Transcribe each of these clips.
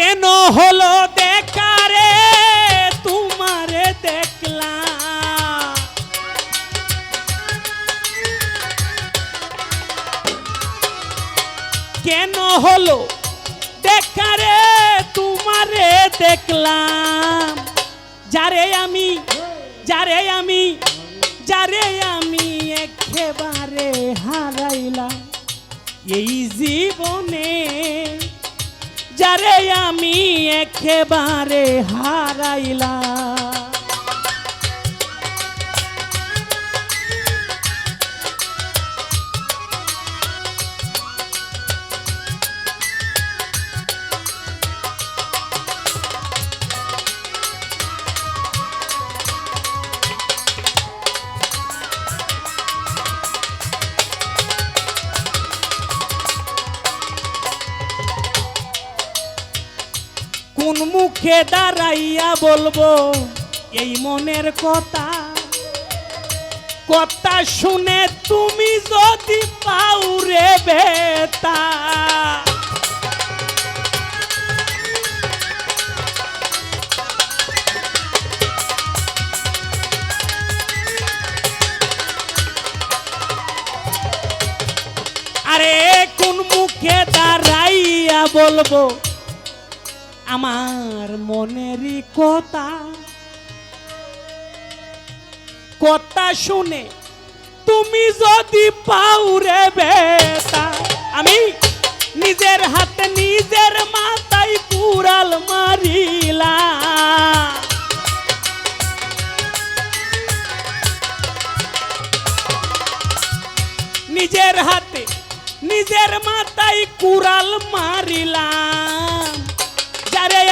কেন হলো দেখা রে তোমারে দেখলাম, কেন হলো দেখা রে তোমারে দেখলাম, যারে আমি একেবারে হারাইলাম এই জীবনে, যারে আমি একেবারে হারাইলাম। কোন মুখে দাঁড়াইয়া বলবো এই মনের কথা, কথা শুনে তুমি যদি পাও রে বেতা। আরে কোন মুখে দাঁড়াইয়া বলবো আমার মনেরই কথা, কথা শুনে তুমি যদি পাও রে বেতা। আমি নিজের হাতে নিজের মাথায় কুড়াল মারিলাম, নিজের হাতে নিজের মাথায় কুড়াল মারিলাম, যারে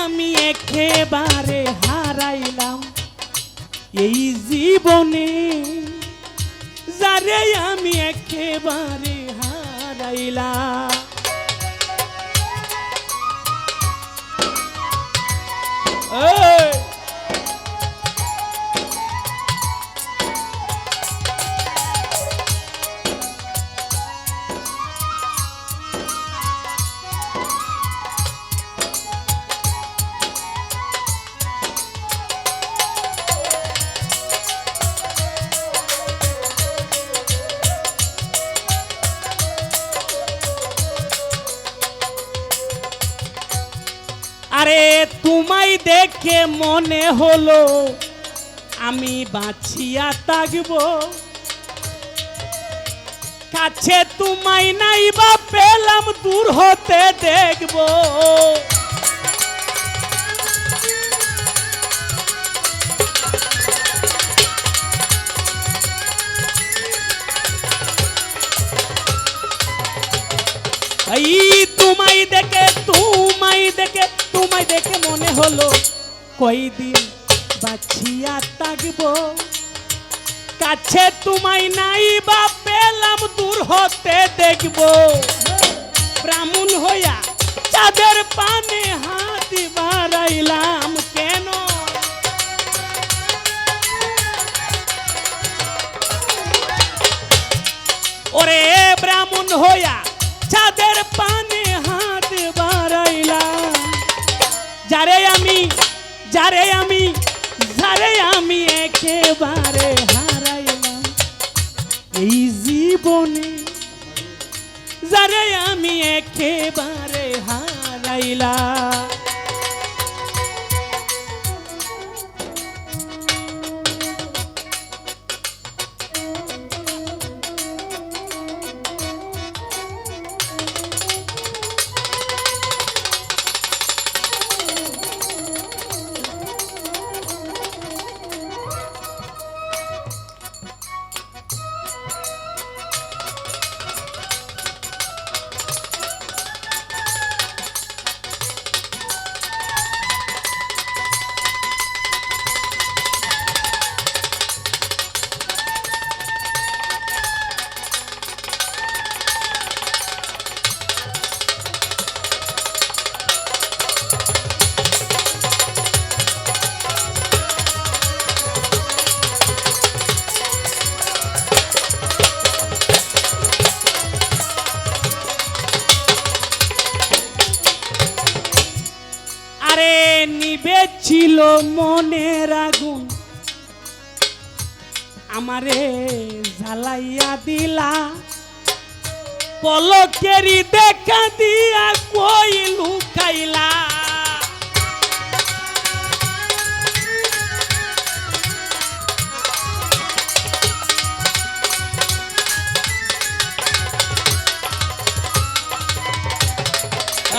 আমি একেবারে হারাইলাম এই জীবনে, যারে আমি একেবারে হারাইলাম। আরে তোমায় দেখে মনে হলো আমি বাঁচিয়া থাকবো, কাছে তোমায় নাই বা পেলাম দূর হতে দেখবো। এই তোমায় দেখে মনে হলো কয়দিন বাঁচিয়া থাকবো, কাছে তোমায় নাই বা পেলাম দূর হতে দেখবো। ব্রাহ্মণ হইয়া চাঁদের পানে হাত বাড়াইলাম কেন, ওরে ব্রাহ্মণ হইয়া চাঁদের পানে হাত বাড়াইলাম, যারে আমি একেবারে হারাইলাম এই জীবনে, যারে আমি একেবারে হারাইলাম। আরে নিবে ছিল মনের আগুন আমারে জ্বালাইয়া দিলা পলকেরি দেখা দিয়া কই লুকাইলা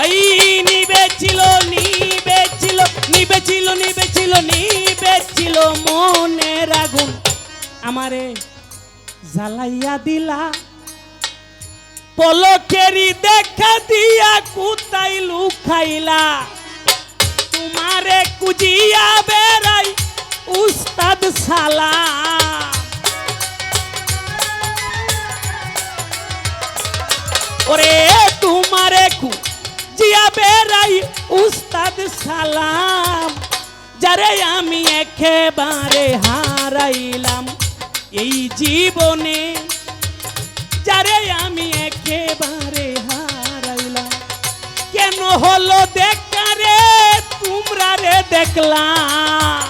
এই নিবেছিল নিবেছিল নিবেছিল নিবেছিল নিবেছিল মনের আগুন আমারে জ্বালাইয়া দিলা পলকেরি দেখা দিয়া কোথায় লুকাইলা তোমারে কুজিয়া বেড়াই উস্তাদ সালা ওরে তোমারে কুজিয়া বেড়াই উস্তাদ সালাম যারে আমি একেবারে হারাইলাম এই জীবনে যারে আমি একেবারে হারাইলাম কেন হলো দেখা রে তোমরা রে দেখলাম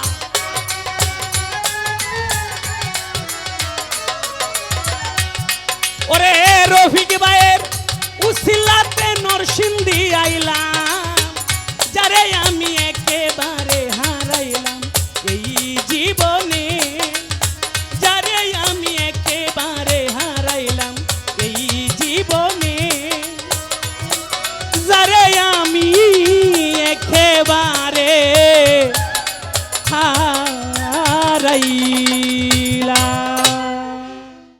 ওরে রফিক ভাইয়ের উসিলাতে নরসিংদী আইলাম যারে